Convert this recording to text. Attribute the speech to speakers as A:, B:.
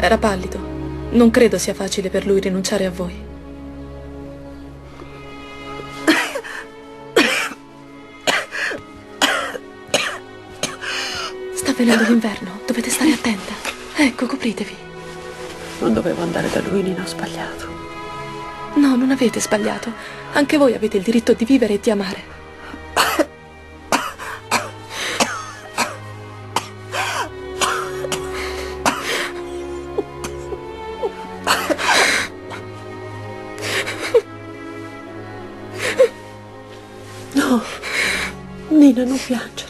A: Era pallido. Non credo sia facile per lui rinunciare a voi. Sta venendo l'inverno, dovete stare attenta. Ecco, copritevi.
B: Non dovevo andare da lui, Nina, ho sbagliato.
A: No, non avete sbagliato. Anche voi avete il diritto di vivere e di amare.
B: No, Nina, non piangere.